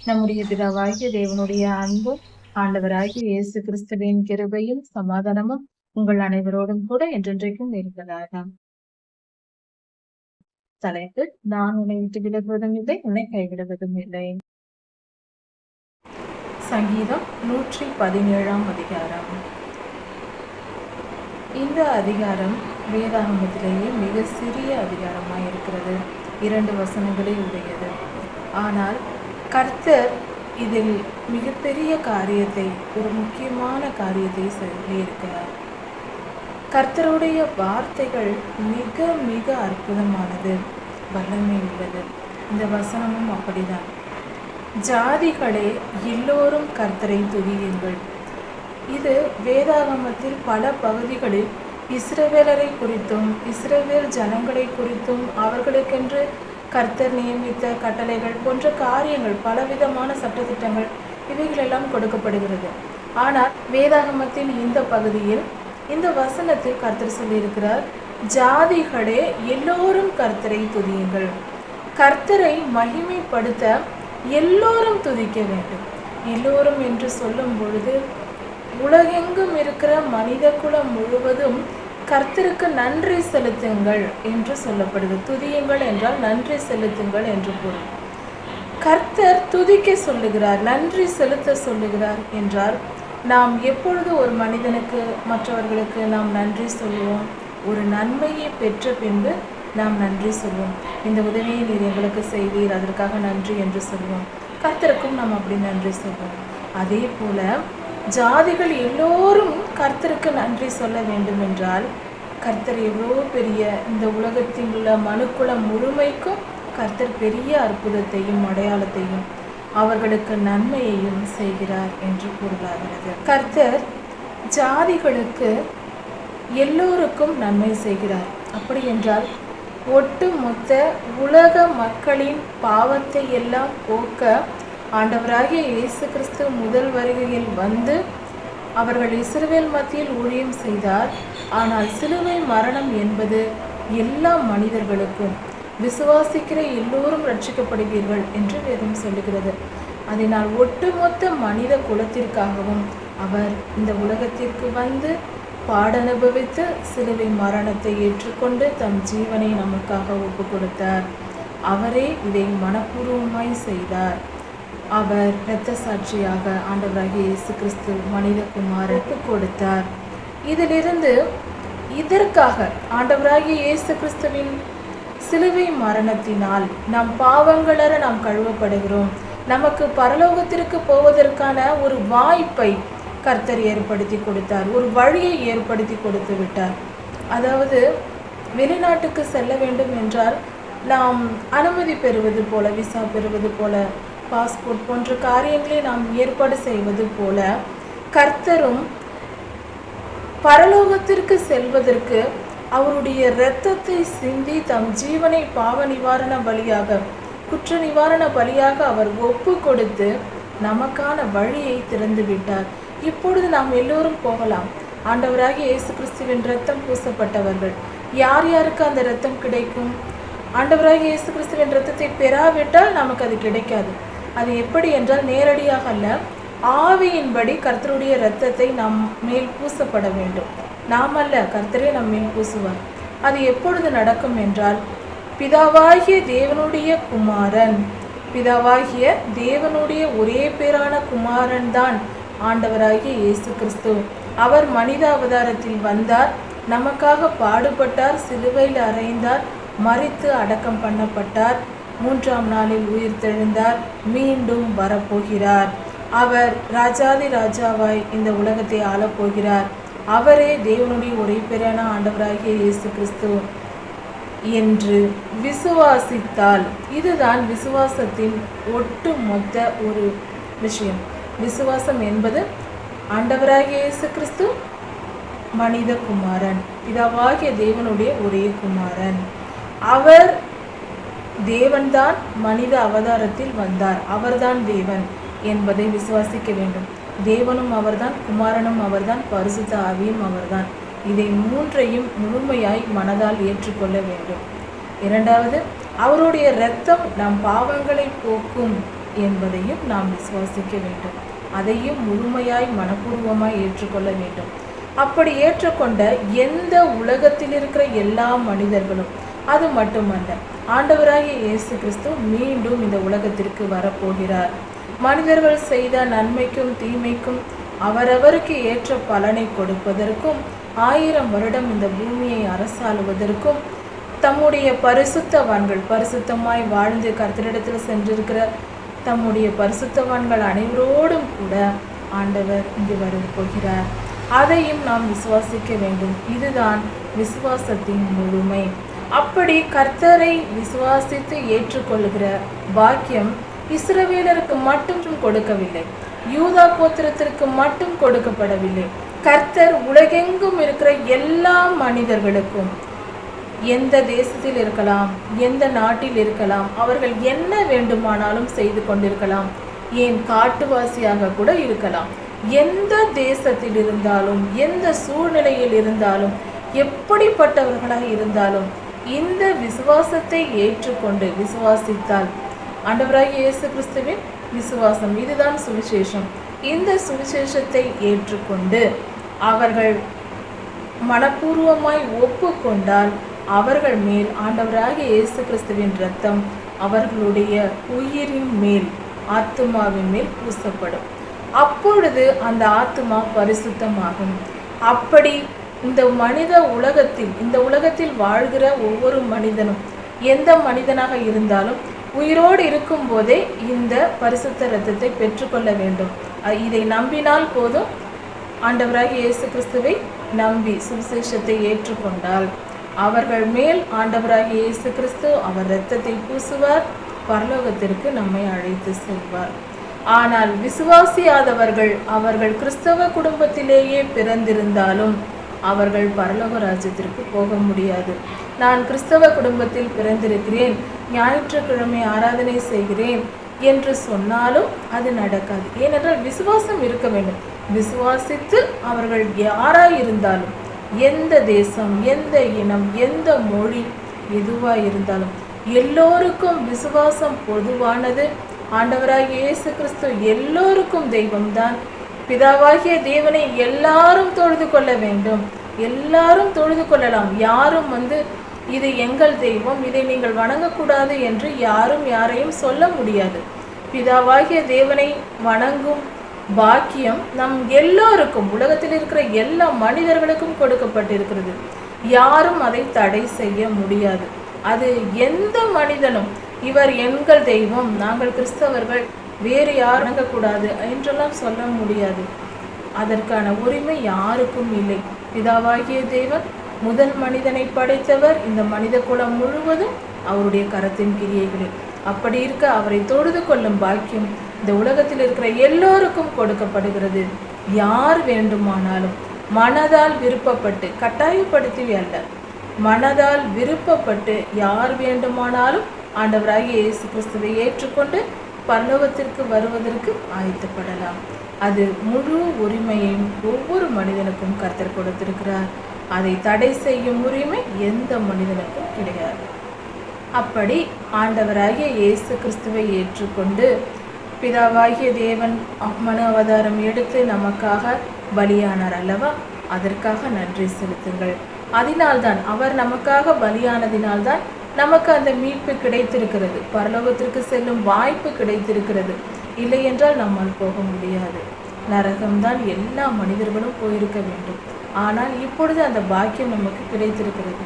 நம்முடைய பிதாவாகிய தேவனுடைய அன்பும் ஆண்டவராகிய இயேசு கிறிஸ்துவின் கிருபையும் சமாதானமும் உங்கள் அனைவரோடும் கூட என்றென்றைக்கும் இருப்பதாக. தலைப்பு: நான் உன்னை விட்டு விலகுவதும் இல்லை, உன்னை கைவிடுவதும் இல்லை. சங்கீதம் 117 அதிகாரம். இந்த அதிகாரம் வேதாகமத்திலேயே மிக சிறிய அதிகாரமாய் இருக்கிறது. 2 வசனங்களை உடையது. ஆனால் கர்த்தர் இதில் மிகப்பெரிய காரியத்தை, ஒரு முக்கியமான காரியத்தை சொல்லியிருக்கிறார். கர்த்தருடைய வார்த்தைகள் மிக மிக அற்புதமானது, வல்லமை உள்ளது. இந்த வசனமும் அப்படிதான். ஜாதிகளே, எல்லோரும் கர்த்தரை துதியுங்கள். இது வேதாகமத்தில் பல பகுதிகளில் இஸ்ரவேலரை குறித்தும் இஸ்ரவேல் ஜனங்களை குறித்தும் அவர்களுக்கென்று கர்த்தர் நியமித்த கட்டளைகள் போன்ற காரியங்கள், பலவிதமான சட்டத்திட்டங்கள் இவைகளெல்லாம் கொடுக்கப்படுகிறது. ஆனால் வேதாகமத்தின் இந்த பகுதியில், இந்த வசனத்தில் கர்த்தர் சொல்லியிருக்கிறார், ஜாதிகளே எல்லோரும் கர்த்தரை துதியுங்கள். கர்த்தரை மகிமைப்படுத்த எல்லோரும் துதிக்க வேண்டும். எல்லோரும் என்று சொல்லும் பொழுது உலகெங்கும் இருக்கிற மனித குலம் முழுவதும் கர்த்தருக்கு நன்றி செலுத்துங்கள் என்று சொல்லப்படுகிறது. துதியுங்கள் என்றால் நன்றி செலுத்துங்கள் என்று பொருள். கர்த்தர் துதிக்க சொல்லுகிறார், நன்றி செலுத்த சொல்லுகிறார் என்றால், நாம் எப்பொழுது ஒரு மனிதனுக்கு, மற்றவர்களுக்கு நாம் நன்றி சொல்லுவோம்? ஒரு நன்மையை பெற்ற பின்பு நாம் நன்றி சொல்வோம். இந்த உதவியை நீர் எங்களுக்கு செய்தீர், அதற்காக நன்றி என்று சொல்வோம். கர்த்தருக்கும் நாம் அப்படி நன்றி சொல்வோம். அதே போல ஜாதிகள் எல்லோரும் கர்த்தருக்கு நன்றி சொல்ல வேண்டும் என்றால், கர்த்தர் எவ்வளோ பெரிய, இந்த உலகத்தில் உள்ள மனுக்குலம் முழுமைக்கும் கர்த்தர் பெரிய அற்புதத்தையும் அடையாளத்தையும் அவர்களுக்கு நன்மையையும் செய்கிறார் என்று பொருளாகிறது. கர்த்தர் ஜாதிகளுக்கு எல்லோருக்கும் நன்மை செய்கிறார். அப்படி என்றால் ஒட்டுமொத்த உலக மக்களின் பாவத்தை எல்லாம் போக்க ஆண்டவராகிய இயேசு கிறிஸ்து முதல் வருகையில் வந்து அவர்கள் இஸ்ரவேல் மத்தியில் ஊழியம் செய்தார். ஆனால் சிலுவை மரணம் என்பது எல்லா மனிதர்களுக்கும், விசுவாசிக்கிற எல்லோரும் ரட்சிக்கப்படுவீர்கள் என்று வேதம் சொல்லுகிறது. அதனால் ஒட்டுமொத்த மனித குலத்திற்காகவும் அவர் இந்த உலகத்திற்கு வந்து பாடனுபவித்து சிலுவை மரணத்தை ஏற்றுக்கொண்டு தம் ஜீவனை நமக்காக ஒப்பு கொடுத்தார். அவரே இதை மனப்பூர்வமாய் செய்தார். அவர் இரத்த சாட்சியாக ஆண்டவராகிய இயேசு கிறிஸ்து மனிதகுமாரனுக்கு கொடுத்தார். இதிலிருந்து இதற்காக ஆண்டவராகிய இயேசு கிறிஸ்துவின் சிலுவை மரணத்தினால் நம் பாவங்களற நாம் கழுவப்படுகிறோம். நமக்கு பரலோகத்திற்கு போவதற்கான ஒரு வாய்ப்பை கர்த்தர் ஏற்படுத்தி கொடுத்தார், ஒரு வழியை ஏற்படுத்தி கொடுத்து விட்டார். அதாவது வெளிநாட்டுக்கு செல்ல வேண்டும் என்றால் நாம் அனுமதி பெறுவது போல, விசா பெறுவது போல, பாஸ்போர்ட் போன்ற காரியங்களை நாம் ஏற்பாடு செய்வது போல, கர்த்தரும் பரலோகத்திற்கு செல்வதற்கு அவருடைய இரத்தத்தை சிந்தி தம் ஜீவனை பாவ நிவாரண பலியாக, குற்ற நிவாரண பலியாக அவர் ஒப்பு கொடுத்து நமக்கான வழியை திறந்து விட்டார். இப்பொழுது நாம் எல்லோரும் போகலாம். ஆண்டவராகிய இயேசு கிறிஸ்துவின் இரத்தம் பூசப்பட்டவர்கள். யார் யாருக்கு அந்த இரத்தம் கிடைக்கும்? ஆண்டவராகிய இயேசு கிறிஸ்துவின் இரத்தத்தை பெறாவிட்டால் நமக்கு அது கிடைக்காது. அது எப்படி என்றால், நேரடியாக அல்ல, ஆவியின்படி கர்த்தருடைய இரத்தத்தை நம் மேல் பூசப்பட வேண்டும். நாம் அல்ல, கர்த்தரே நம் மேல் பூசுவார். அது எப்பொழுது நடக்கும் என்றால், பிதாவாகிய தேவனுடைய குமாரன், பிதாவாகிய தேவனுடைய ஒரே பேரான குமாரன் தான் ஆண்டவராகிய இயேசு கிறிஸ்து. அவர் மனித அவதாரத்தில் வந்தார், நமக்காக பாடுபட்டார், சிலுவையில் அறைந்தார், மரித்து அடக்கம் பண்ணப்பட்டார், 3ஆம் நாளில் உயிர்த்தெழுந்தார், மீண்டும் வரப்போகிறார். அவர் ராஜாதி ராஜாவாய் இந்த உலகத்தை ஆளப்போகிறார். அவரே தேவனுடைய ஒரே பேரான ஆண்டவராகிய இயேசு கிறிஸ்து என்று விசுவாசித்தால், இதுதான் விசுவாசத்தின் ஒட்டு மொத்த ஒரு விஷயம். விசுவாசம் என்பது ஆண்டவராகிய இயேசு கிறிஸ்து மனித குமாரன், பிதாவாகிய தேவனுடைய ஒரே குமாரன். அவர் தேவன்தான், மனித அவதாரத்தில் வந்தார், அவர்தான் தேவன் என்பதை விசுவாசிக்க வேண்டும். தேவனும் அவர்தான், குமாரனும் அவர்தான், பரிசுத்த ஆவியும் அவர்தான். இதை மூன்றையும் முழுமையாய் மனதால் ஏற்றுக்கொள்ள வேண்டும். இரண்டாவது, அவருடைய இரத்தம் நம் பாவங்களை போக்கும் என்பதையும் நாம் விசுவாசிக்க வேண்டும். அதையும் முழுமையாய் மனப்பூர்வமாய் ஏற்றுக்கொள்ள வேண்டும். அப்படி ஏற்றுக்கொண்ட எந்த உலகத்தில் இருக்கிற எல்லா மனிதர்களும், அது மட்டுமல்ல, ஆண்டவராகிய இயேசு கிறிஸ்து மீண்டும் இந்த உலகத்திற்கு வரப்போகிறார். மனிதர்கள் செய்த நன்மைக்கும் தீமைக்கும் அவரவருக்கு ஏற்ற பலனை கொடுப்பதற்கும் 1000 வருடம் இந்த பூமியை அரசாளுவதற்கும் தம்முடைய பரிசுத்தவான்கள், பரிசுத்தமாய் வாழ்ந்து கர்த்தரிடத்தில் சென்றிருக்கிற தம்முடைய பரிசுத்தவான்கள் அனைவரோடும் கூட ஆண்டவர் இங்கு வரப்போகிறார். அதையும் நாம் விசுவாசிக்க வேண்டும். இதுதான் விசுவாசத்தின் முழுமை. அப்படி கர்த்தரை விசுவாசித்து ஏற்றுக்கொள்கிற பாக்கியம் இஸ்ரவேலருக்கு மட்டும் கொடுக்கவில்லை, யூதா கோத்திரத்திற்கு மட்டும் கொடுக்கப்படவில்லை. கர்த்தர் உலகெங்கும் இருக்கிற எல்லா மனிதர்களுக்கும், எந்த தேசத்தில் இருக்கலாம், எந்த நாட்டில் இருக்கலாம், அவர்கள் என்ன வேண்டுமானாலும் செய்து கொண்டிருக்கலாம், ஏன் காட்டுவாசியாக கூட இருக்கலாம், எந்த தேசத்தில் இருந்தாலும், எந்த சூழ்நிலையில் இருந்தாலும், எப்படிப்பட்டவர்களாக இருந்தாலும் இந்த விசுவாசத்தை ஏற்றுக்கொண்டு விசுவாசித்தால், ஆண்டவராகிய இயேசு கிறிஸ்துவின் விசுவாசம், இதுதான் சுவிசேஷம். இந்த சுவிசேஷத்தை ஏற்றுக்கொண்டு அவர்கள் மனப்பூர்வமாய் ஒப்புக்கொண்டால் அவர்கள் மேல் ஆண்டவராகிய இயேசு கிறிஸ்துவின் இரத்தம் அவர்களுடைய உயிரின் மேல், ஆத்துமாவின் மேல் பூசப்படும். அப்பொழுது அந்த ஆத்துமா பரிசுத்தமாகும். அப்படி இந்த உலகத்தில் வாழ்கிற ஒவ்வொரு மனிதனும், எந்த மனிதனாக இருந்தாலும் உயிரோடு இருக்கும் போதே இந்த பரிசுத்த இரத்தத்தை பெற்றுக்கொள்ள வேண்டும். இதை நம்பினால் போதும். ஆண்டவராகிய இயேசு கிறிஸ்துவை நம்பி சுவிசேஷத்தை ஏற்றுக்கொண்டால் அவர்கள் மேல் ஆண்டவராகிய இயேசு கிறிஸ்து அவர் இரத்தத்தை பூசுவார், பரலோகத்திற்கு நம்மை அழைத்து செல்வார். ஆனால் விசுவாசியாதவர்கள், அவர்கள் கிறிஸ்தவ குடும்பத்திலேயே பிறந்திருந்தாலும் அவர்கள் பரலோக ராஜ்யத்திற்கு போக முடியாது. நான் கிறிஸ்தவ குடும்பத்தில் பிறந்திருக்கிறேன், ஞாயிற்றுக்கிழமை ஆராதனை செய்கிறேன் என்று சொன்னாலும் அது நடக்காது. ஏனென்றால் விசுவாசம் இருக்க வேண்டும். விசுவாசித்து அவர்கள் யாராயிருந்தாலும், எந்த தேசம், எந்த இனம், எந்த மொழி, எதுவாக இருந்தாலும் எல்லோருக்கும் விசுவாசம் பொதுவானது. ஆண்டவராகிய இயேசு கிறிஸ்து எல்லோருக்கும் தெய்வம்தான். பிதாவாகிய தேவனை எல்லாரும் தொழுது கொள்ள வேண்டும். எல்லாரும் தொழுது கொள்ளலாம். யாரும் இது எங்கள் தெய்வம், இதை நீங்கள் வணங்கக்கூடாது என்று யாரும் யாரையும் சொல்ல முடியாது. பிதாவாகிய தேவனை வணங்கும் பாக்கியம் நம் எல்லோருக்கும், உலகத்தில் இருக்கிற எல்லா மனிதர்களுக்கும் கொடுக்கப்பட்டிருக்கிறது. யாரும் அதை தடை செய்ய முடியாது. அது எந்த மனிதனும் இவர் எங்கள் தெய்வம், நாங்கள் கிறிஸ்தவர்கள், வேறு யார் வணங்கக்கூடாது என்றெல்லாம் சொல்ல முடியாது. அதற்கான உரிமை யாருக்கும் இல்லை. பிதாவாகிய தேவன் முதல் மனிதனை படைத்தவர். இந்த மனித குலம் முழுவதும் அவருடைய கரத்தின் கிரியைகளில். அப்படி இருக்க அவரை தொழுது கொள்ளும் பாக்கியம் இந்த உலகத்தில் இருக்கிற எல்லோருக்கும் கொடுக்கப்படுகிறது. யார் வேண்டுமானாலும் மனதால் விருப்பப்பட்டு, கட்டாயப்படுத்தி அல்ல, மனதால் விருப்பப்பட்டு யார் வேண்டுமானாலும் ஆண்டவராகிய இயேசு கிறிஸ்துவை ஏற்றுக்கொண்டு பரலோகத்திற்கு வருவதற்கு ஆயத்தப்படலாம். அது முழு உரிமையையும் ஒவ்வொரு மனிதனுக்கும் கர்த்தர் கொடுத்திருக்கிறார். அதை தடை செய்யும் உரிமை எந்த மனிதனுக்கும் கிடையாது. அப்படி ஆண்டவராகிய இயேசு கிறிஸ்துவை ஏற்றுக்கொண்டு பிதாவாகிய தேவன் மனு அவதாரம் எடுத்து நமக்காக பலியானார் அல்லவா? அதற்காக நன்றி செலுத்துங்கள். அதனால்தான், அவர் நமக்காக பலியானதினால்தான் நமக்கு அந்த மீட்பு கிடைத்திருக்கிறது, பரலோகத்திற்கு செல்லும் வாய்ப்பு கிடைத்திருக்கிறது. இல்லை என்றால் நம்மால் போக முடியாது. நரகம்தான் எல்லா மனிதர்களும் போயிருக்க வேண்டும். ஆனால் இப்பொழுது அந்த பாக்கியம் நமக்கு கிடைத்திருக்கிறது.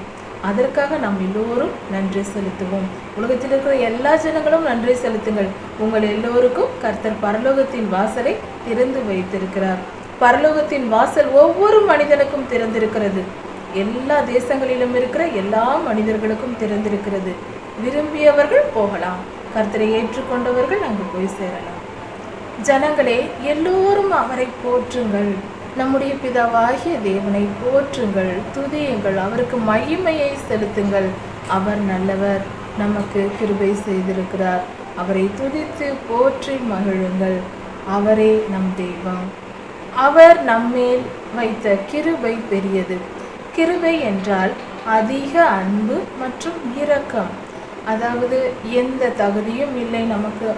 அதற்காக நாம் எல்லோரும் நன்றி செலுத்துவோம். உலகத்தில் இருக்கிற எல்லா ஜனங்களும் நன்றி செலுத்துங்கள். உங்கள் எல்லோருக்கும் கர்த்தர் பரலோகத்தின் வாசலை திறந்து வைத்திருக்கிறார். பரலோகத்தின் வாசல் ஒவ்வொரு மனிதனுக்கும் திறந்திருக்கிறது. எல்லா தேசங்களிலும் இருக்கிற எல்லா மனிதர்களுக்கும் திறந்திருக்கிறது. விரும்பியவர்கள் போகலாம். கர்த்தரை ஏற்றுக்கொண்டவர்கள் அங்கு போய் சேரலாம். ஜனங்களே, எல்லோரும் அவரை போற்றுங்கள். நம்முடைய பிதாவாகிய தேவனை போற்றுங்கள், துதியுங்கள், அவருக்கு மகிமையை செலுத்துங்கள். அவர் நல்லவர், நமக்கு கிருபை செய்திருக்கிறார். அவரை துதித்து போற்றி மகிழுங்கள். அவரே நம் தெய்வம். அவர் நம்மேல் வைத்த கிருபை பெரியது. கிருபை என்றால் அதிக அன்பு மற்றும் இரக்கம். அதாவது எந்த தகுதியும் இல்லை நமக்கு,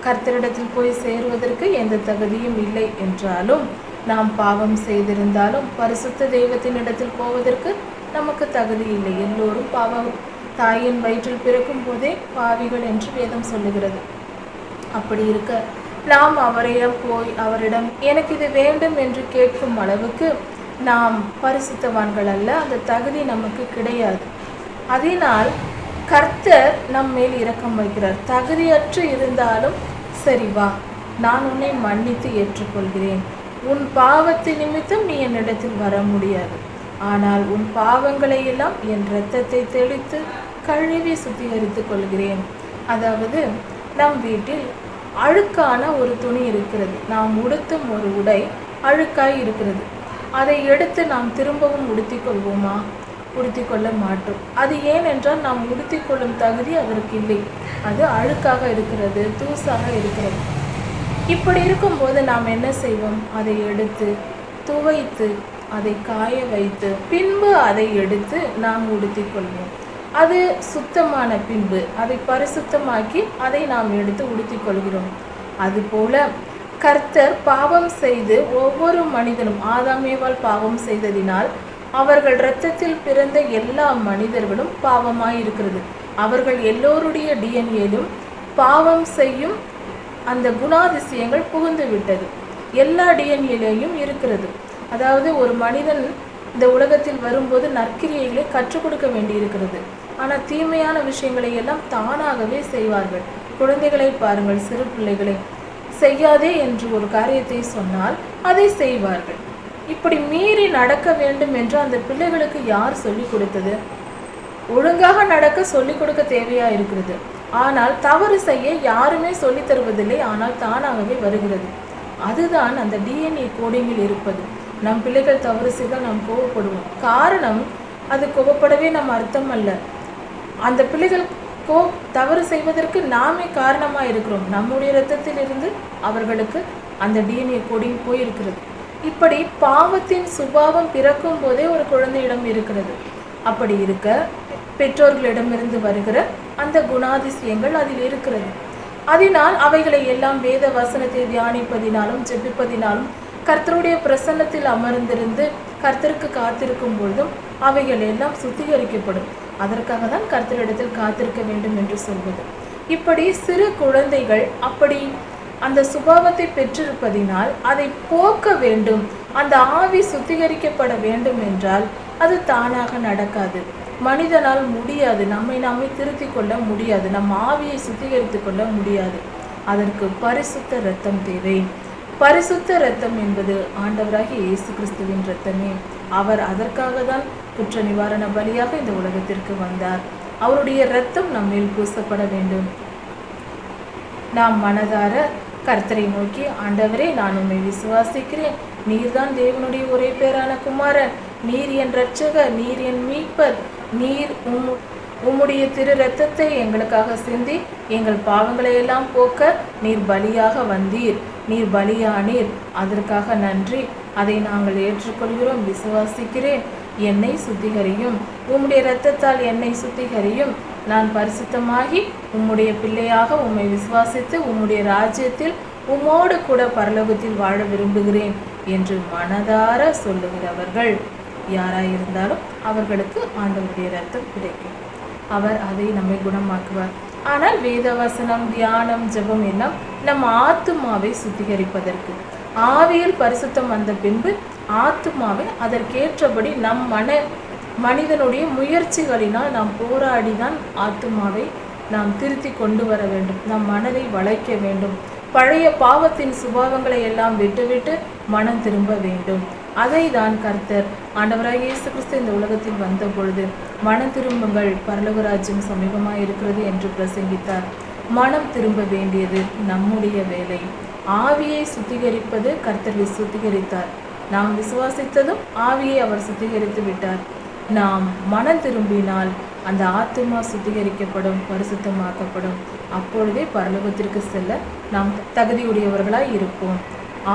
கர்த்தரிடத்தில் போய் சேருவதற்கு எந்த தகுதியும் இல்லை என்றாலும், நாம் பாவம் செய்திருந்தாலும் பரிசுத்த தெய்வத்தினிடத்தில் போவதற்கு நமக்கு தகுதி இல்லை. எல்லோரும் பாவம், தாயின் வயிற்றில் பிறக்கும் போதே பாவிகள் என்று வேதம் சொல்லுகிறது. அப்படி இருக்க நாம் அவரிடம் போய் அவரிடம் எனக்கு இது வேண்டும் என்று கேட்கும் அளவுக்கு நாம் பரிசுத்தவான்கள் அல்ல. அந்த தகுதி நமக்கு கிடையாது. அதனால் கர்த்தர் நம் மேல் இரக்கம் வைக்கிறார். தகுதியற்று இருந்தாலும் சரி, வா, நான் உன்னை மன்னித்து ஏற்றுக்கொள்கிறேன். உன் பாவத்தின் நிமித்தம் நீ என்னிடத்தில் வர முடியாது. ஆனால் உன் பாவங்களை எல்லாம் என் இரத்தத்தை தெளித்து கழுவி சுத்திகரித்து கொள்கிறேன். அதாவது நம் வீட்டில் அழுக்கான ஒரு துணி இருக்கிறது. நாம் உடுத்தும் ஒரு உடை அழுக்காய் இருக்கிறது. அதை எடுத்து நாம் திரும்பவும் உடுத்திக் கொள்வோமா? உடுத்திக் கொள்ள மாட்டோம். அது ஏனென்றால் நாம் உடுத்திக் கொள்ளும் தகுதி அதற்கு இல்லை. அது அழுக்காக இருக்கிறது, தூசாக இருக்கிறது. இப்படி இருக்கும்போது நாம் என்ன செய்வோம்? அதை எடுத்து துவைத்து அதை காய வைத்து பின்பு அதை எடுத்து நாம் உடுத்திக் கொள்வோம். அது சுத்தமான பின்பு அதை பரிசுத்தமாக்கி அதை நாம் எடுத்து உடுத்திக் கொள்கிறோம். அதுபோல கர்த்தர் பாவம் செய்து ஒவ்வொரு மனிதனும் ஆதாமேவால் பாவம் செய்ததினால் அவர்கள் இரத்தத்தில் பிறந்த எல்லா மனிதர்களும் பாவமாய் இருக்கிறது. அவர்கள் எல்லோருடைய டிஎன்ஏலும் பாவம் செய்யும் அந்த குணாதிசயங்கள் புகுந்து விட்டது. எல்லா டிஎன்ஏலையும் இருக்கிறது. அதாவது ஒரு மனிதன் இந்த உலகத்தில் வரும்போது நற்கிரியைகளை கற்றுக் கொடுக்க வேண்டி இருக்கிறது. ஆனால் தீமையான விஷயங்களை எல்லாம் தானாகவே செய்வார்கள். குழந்தைகளை பாருங்கள், சிறு பிள்ளைகளை செய்யாதே என்று ஒரு காரியத்தை சொன்னால் அதை செய்வார்கள். இப்படி மீறி நடக்க வேண்டும் என்று அந்த பிள்ளைகளுக்கு யார் சொல்லிக் கொடுத்தது? ஒழுங்காக நடக்க சொல்லிக் கொடுக்க தேவையா இருக்கிறது. ஆனால் தவறு செய்ய யாருமே சொல்லித் தருவதில்லை. ஆனால் தானாகவே வருகிறது. அதுதான் அந்த டிஎன்ஏ கோடிங்கில் இருப்பது. நம் பிள்ளைகள் தவறு செய்தால் நாம் கோபப்படுவோம். காரணம், அது கோபப்படவே நம் அர்த்தம் அல்ல. அந்த பிள்ளைகள் தவறு செய்வதற்கு நாமே காரணமாக இருக்கிறோம். நம்முடைய இரத்தத்தில் இருந்து அவர்களுக்கு அந்த டிஎன்ஏ கோடிங் போயிருக்கிறது. இப்படி பாவத்தின் சுபாவம் பிறக்கும் போதே ஒரு குழந்தையிடம் இருக்கிறது. அப்படி இருக்க பெற்றோர்களிடமிருந்து வருகிற அந்த குணாதிசயங்கள் அதில் இருக்கிறது. அதனால் அவைகளை எல்லாம் வேத வசனத்தை தியானிப்பதினாலும் ஜெபிப்பதினாலும் கர்த்தருடைய பிரசன்னத்தில் அமர்ந்திருந்து கர்த்தருக்கு காத்திருக்கும் பொழுதும் அவைகள் எல்லாம் சுத்திகரிக்கப்படும். அதற்காக தான் கர்த்தரிடத்தில் காத்திருக்க வேண்டும் என்று சொல்வது. இப்படி சிறு குழந்தைகள் அப்படி அந்த சுபாவத்தை பெற்றிருப்பதினால் அதை போக்க வேண்டும், அந்த ஆவி சுத்திகரிக்கப்பட வேண்டும் என்றால் அது தானாக நடக்காது. மனிதனால் முடியாது. நம்மை நாமே திருத்திக் கொள்ள முடியாது. நம் ஆவியை சுத்திகரித்து கொள்ள முடியாது. அதற்கு பரிசுத்த இரத்தம் தேவை. பரிசுத்த இரத்தம் என்பது ஆண்டவராகிய இயேசு கிறிஸ்துவின் இரத்தமே. அவர் அதற்காக தான் குற்ற நிவாரண பலியாக இந்த உலகத்திற்கு வந்தார். அவருடைய இரத்தம் நம்மில் பூசப்பட வேண்டும். நாம் மனதார கர்த்தரை நோக்கி, ஆண்டவரே, நான் உம்மை விசுவாசிக்கிறேன். நீர்தான் தேவனுடைய ஒரே பேரான குமாரன். நீர் என் இரட்சகர், நீர் என் மீட்பர். நீர் உம்முடைய திரு இரத்தத்தை எங்களுக்காக சிந்தி எங்கள் பாவங்களை எல்லாம் போக்க நீர் பலியாக வந்தீர். நீர் பலியானீர். அதற்காக நன்றி. அதை நாங்கள் ஏற்றுக்கொள்கிறோம், விசுவாசிக்கிறேன். என்னை சுத்திகரியும். உம்முடைய இரத்தத்தால் என்னை சுத்திகரியும். நான் பரிசுத்தமாகி உம்முடைய பிள்ளையாக உம்மை விசுவாசித்து உம்முடைய ராஜ்யத்தில் உம்மோடு கூட பரலோகத்தில் வாழ விரும்புகிறேன் என்று மனதார சொல்லுகிறவர்கள் யாராயிருந்தாலும் அவர்களுக்கு ஆண்டவருடைய இரத்தம் கிடைக்கும். அவர் அதை நம்மை குணமாக்குவார். ஆனால் வேதவசனம், தியானம், ஜெபம் எல்லாம் நம் ஆத்துமாவை சுத்திகரிப்பதற்கு. ஆவியில் பரிசுத்தம் வந்த பின்பு ஆத்துமாவை அதற்கேற்றபடி நம் மனிதனுடைய முயற்சிகளினால் நாம் போராடிதான் ஆத்துமாவை நாம் திருத்தி கொண்டு வர வேண்டும். நம் மனதை வளைக்க வேண்டும். பழைய பாவத்தின் சுபாவங்களை எல்லாம் விட்டுவிட்டு மனம் திரும்ப வேண்டும். அதை தான் கர்த்தர் ஆண்டவராகிய இயேசு கிறிஸ்து இந்த உலகத்தில் வந்த பொழுது மனம் திரும்புங்கள், பரலோக ராஜ்யம் சமீபமாக இருக்கிறது என்று பிரசங்கித்தார். மனம் திரும்ப வேண்டியது நம்முடைய வேலை. ஆவியை சுத்திகரிப்பது கர்த்தர் சுத்திகரித்தார். நாம் விசுவாசித்ததும் ஆவியை அவர் சுத்திகரித்து விட்டார். நாம் மனம் திரும்பினால் அந்த ஆத்துமா சுத்திகரிக்கப்படும், பரிசுத்தமாக்கப்படும். அப்பொழுதே பரலோகத்திற்கு செல்ல நாம் தகுதியுடையவர்களாய் இருப்போம்.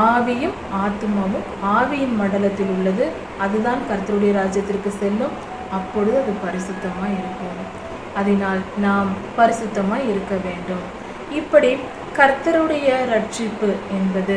ஆவியும் ஆத்துமாவும் ஆவியின் மண்டலத்தில் உள்ளது. அதுதான் கர்த்தருடைய ராஜ்யத்திற்கு செல்லும். அப்பொழுது அது பரிசுத்தமாய் இருக்கும். அதனால் நாம் பரிசுத்தமாய் இருக்க வேண்டும். இப்படி கர்த்தருடைய ரட்சிப்பு என்பது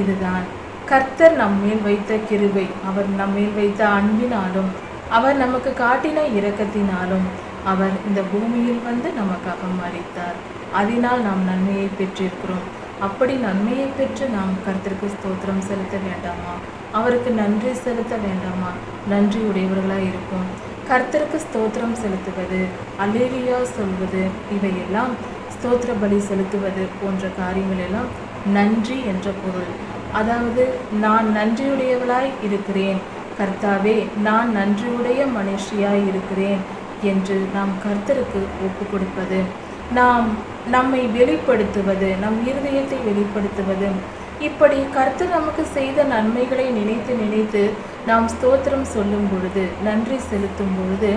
இதுதான். கர்த்தர் நம்மேல் வைத்த கிருபை, அவர் நம்மேல் வைத்த அன்பினாலும் அவர் நமக்கு காட்டின இரக்கத்தினாலும் அவர் இந்த பூமியில் வந்து நமக்காக மரித்தார். அதனால் நாம் நன்மையை பெற்றிருக்கிறோம். அப்படி நன்மையை பெற்று நாம் கர்த்தருக்கு ஸ்தோத்திரம் செலுத்த வேண்டாமா? அவருக்கு நன்றி செலுத்த வேண்டாமா? நன்றி உடையவர்களாய் இருப்போம். கர்த்தருக்கு ஸ்தோத்திரம் செலுத்துவது, அல்லேலூயா சொல்வது, இவையெல்லாம் ஸ்தோத்திர பலி செலுத்துவது போன்ற காரியங்கள் எல்லாம் நன்றி என்ற பொருள். அதாவது நான் நன்றியுடையவளாய் இருக்கிறேன் கர்த்தாவே, நான் நன்றியுடைய மனுஷியாய் இருக்கிறேன் என்று நாம் கர்த்தருக்கு ஒப்பு கொடுப்பது, நாம் நம்மை வெளிப்படுத்துவது, நம் இருதயத்தை வெளிப்படுத்துவது. இப்படி கர்த்தர் நமக்கு செய்த நன்மைகளை நினைத்து நினைத்து நாம் ஸ்தோத்திரம் சொல்லும் பொழுது, நன்றி செலுத்தும் பொழுது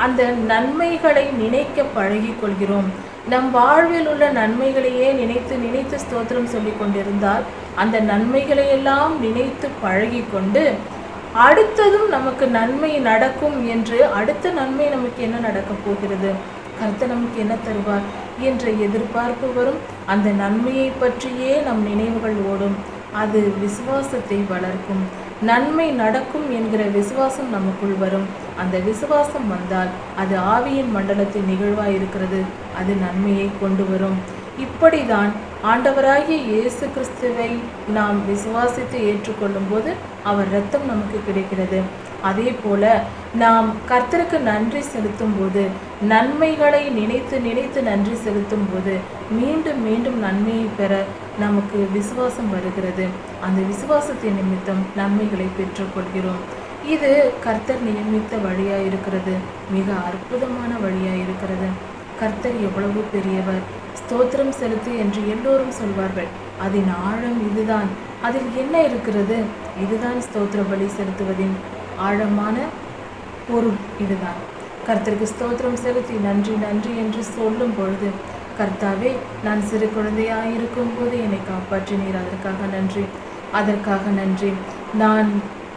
அந்த நன்மைகளை நினைக்க பழகி கொள்கிறோம். நம் வாழ்வில் உள்ள நன்மைகளையே நினைத்து நினைத்து ஸ்தோத்திரம் சொல்லி கொண்டிருந்தால் அந்த நன்மைகளையெல்லாம் நினைத்து பழகி கொண்டு அடுத்ததும் நமக்கு நன்மை நடக்கும் என்று, அடுத்த நன்மை நமக்கு என்ன நடக்கப் போகிறது, கர்த்தர் நமக்கு என்ன தருவார் என்ற எதிர்பார்ப்பு வரும். அந்த நன்மையை பற்றியே நம் நினைவுகள் ஓடும். அது விசுவாசத்தை வளர்க்கும். நன்மை நடக்கும் என்கிற விசுவாசம் நமக்குள் வரும். அந்த விசுவாசம் வந்தால் அது ஆவியின் மண்டலத்தின் நிகழ்வாய் இருக்கிறது. அது நன்மையை கொண்டு வரும். இப்படிதான் ஆண்டவராகிய இயேசு கிறிஸ்துவை நாம் விசுவாசித்து ஏற்றுக்கொள்ளும் போது அவர் இரத்தம் நமக்கு கிடைக்கிறது. அதே போல நாம் கர்த்தருக்கு நன்றி செலுத்தும் போது, நன்மைகளை நினைத்து நினைத்து நன்றி செலுத்தும் போது மீண்டும் மீண்டும் நன்மையை பெற நமக்கு விசுவாசம் வருகிறது. அந்த விசுவாசத்தின் நிமித்தம் நன்மைகளை பெற்றுக்கொள்கிறோம். இது கர்த்தர் நியமித்த வழியாக இருக்கிறது. மிக அற்புதமான வழியாக இருக்கிறது. கர்த்தர் எவ்வளவு பெரியவர், ஸ்தோத்திரம் செலுத்து என்று எல்லோரும் சொல்வார்கள். அதன் ஆழம் இதுதான். அதில் என்ன இருக்கிறது? இதுதான் ஸ்தோத்திர பலி செலுத்துவதின் ஆழமான பொருள். இதுதான் கர்த்தருக்கு ஸ்தோத்திரம் செலுத்தி நன்றி நன்றி என்று சொல்லும் பொழுது, கர்த்தாவே, நான் சிறு குழந்தையாயிருக்கும் போது என்னை காப்பாற்றினீர், அதற்காக நன்றி, அதற்காக நன்றி. நான்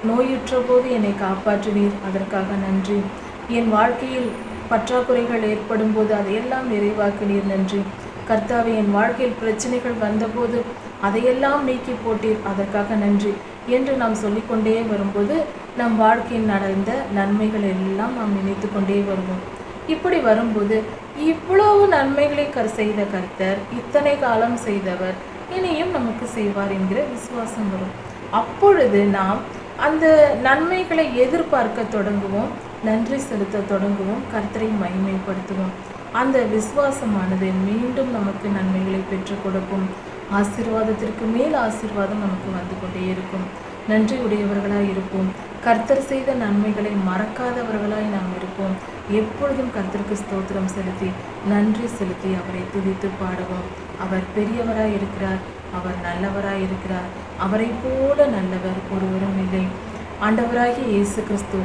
நோயுற்ற போது என்னை காப்பாற்றினீர், அதற்காக நன்றி. என் வாழ்க்கையில் பற்றாக்குறைகள் ஏற்படும் போது அதையெல்லாம் நிறைவாக்கினீர், நன்றி. கர்த்தாவே, என் வாழ்க்கையில் பிரச்சனைகள் வந்தபோது அதையெல்லாம் நீக்கி போட்டீர், அதற்காக நன்றி என்று நாம் சொல்லிக்கொண்டே வரும்போது நம் வாழ்க்கையில் நடந்த நன்மைகள் எல்லாம் நாம் நினைத்து கொண்டே வருவோம். இப்படி வரும்போது இவ்வளவு நன்மைகளை செய்த கர்த்தர், இத்தனை காலம் செய்தவர், இனியும் நமக்கு செய்வார் என்கிற விசுவாசம் வரும். அப்பொழுது நாம் அந்த நன்மைகளை எதிர்பார்க்க தொடங்குவோம், நன்றி செலுத்த தொடங்குவோம், கர்த்தரை மகிமைப்படுத்துவோம். அந்த விசுவாசமானது மீண்டும் நமக்கு நன்மைகளை பெற்றுக் கொடுக்கும். ஆசீர்வாதத்திற்கு மேல் ஆசீர்வாதம் நமக்கு வந்து கொண்டே இருக்கும். நன்றி உடையவர்களாய் இருப்போம். கர்த்தர் செய்த நன்மைகளை மறக்காதவர்களாய் நாம் இருப்போம். எப்பொழுதும் கர்த்தருக்கு ஸ்தோத்திரம் செலுத்தி நன்றி செலுத்தி அவரை துதித்து பாடுவோம். அவர் பெரியவராய் இருக்கிறார், அவர் நல்லவராய் இருக்கிறார். அவரை போல நல்லவர் ஒருவரும் இல்லை. ஆண்டவராகிய இயேசு கிறிஸ்து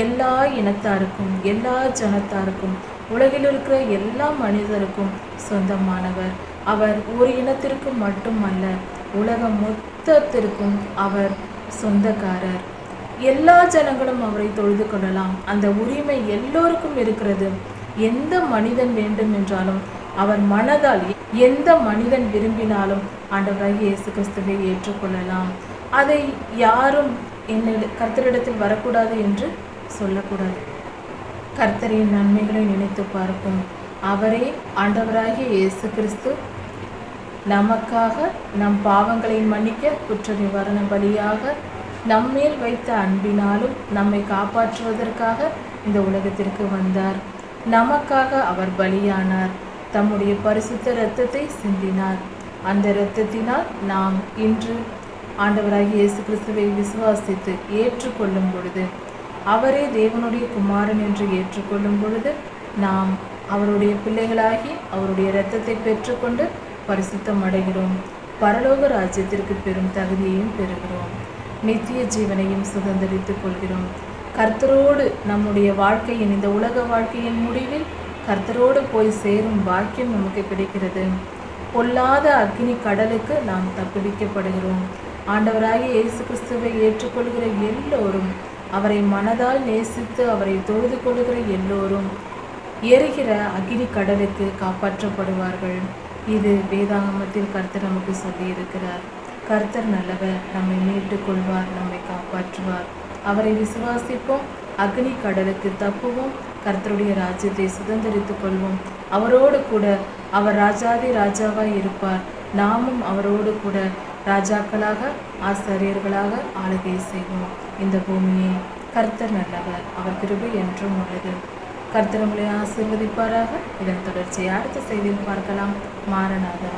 எல்லா இனத்தாருக்கும், எல்லா ஜனத்தாருக்கும், உலகில் இருக்கிற எல்லா மனிதருக்கும் சொந்தமானவர். அவர் ஒரு இனத்திற்கு மட்டுமல்ல, உலகம் மொத்தத்திற்கும் அவர் சொந்தக்காரர். எல்லா ஜனங்களும் அவரை தொழுது கொள்ளலாம். அந்த உரிமை எல்லோருக்கும் இருக்கிறது. எந்த மனிதன் வேண்டும் என்றாலும், அவர் மனதால் எந்த மனிதன் விரும்பினாலும் ஆண்டவராகிய இயேசு கிறிஸ்துவை ஏற்றுக்கொள்ளலாம். அதை யாரும் கர்த்தரிடத்தில் வரக்கூடாது என்று சொல்லக்கூடாது. கர்த்தரின் நன்மைகளை நினைத்து பார்ப்போம். அவரே ஆண்டவராகிய இயேசு கிறிஸ்து நமக்காக நம் பாவங்களை மன்னிக்க குற்ற நிவாரண பலியாக நம்மேல் வைத்த அன்பினாலும் நம்மை காப்பாற்றுவதற்காக இந்த உலகத்திற்கு வந்தார். நமக்காக அவர் பலியானார். தம்முடைய பரிசுத்த இரத்தத்தை சிந்தினார். அந்த இரத்தத்தினால் நாம் இன்று ஆண்டவராகிய இயேசு கிறிஸ்துவை விசுவாசித்து ஏற்றுக்கொள்ளும் பொழுது, அவரே தேவனுடைய குமாரன் என்று ஏற்றுக்கொள்ளும் பொழுது, நாம் அவருடைய பிள்ளைகளாகி அவருடைய இரத்தத்தை பெற்றுக்கொண்டு பரிசுத்தம் அடைகிறோம். பரலோக ராஜ்யத்திற்கு பெரும் தகுதியையும் பெறுகிறோம். நித்திய ஜீவனையும் சுதந்திரித்துக் கொள்கிறோம். கர்த்தரோடு நம்முடைய வாழ்க்கையின், இந்த உலக வாழ்க்கையின் முடிவில் கர்த்தரோடு போய் சேரும் பாக்கியம் நமக்கு கிடைக்கிறது. பொல்லாத அக்னி கடலுக்கு நாம் தப்புவிக்கப்படுகிறோம். ஆண்டவராகிய இயேசு கிறிஸ்துவை ஏற்றுக்கொள்கிற எல்லோரும், அவரை மனதால் நேசித்து அவரை தொழுது கொள்கிற எல்லோரும் எரிகிற அக்னி கடலுக்கு காப்பாற்றப்படுவார்கள். இது வேதாகமத்தில் கர்த்தர் நமக்கு சொல்லி இருக்கிறார். கர்த்தர் நல்லவர், நம்மை மீட்டுக் கொள்வார், நம்மை காப்பாற்றுவார். அவரை விசுவாசிப்போம், அக்னி கடலுக்கு தப்புவோம், கர்த்தருடைய ராஜ்யத்தை சுதந்திரித்துக் கொள்வோம். அவரோடு கூட அவர் ராஜாதி ராஜாவாய் இருப்பார். நாமும் அவரோடு கூட ராஜாக்களாக, ஆசாரியர்களாக ஆளுகை செய்வோம் இந்த பூமியை. கர்த்தர் நல்லவர், அவர் கிருபை என்றும் உள்ளது. கர்த்தர் உங்களை ஆசீர்வதிப்பாராக. இதன் தொடர்ச்சியை அடுத்த செய்தியில் பார்க்கலாம். மாரநாதன்.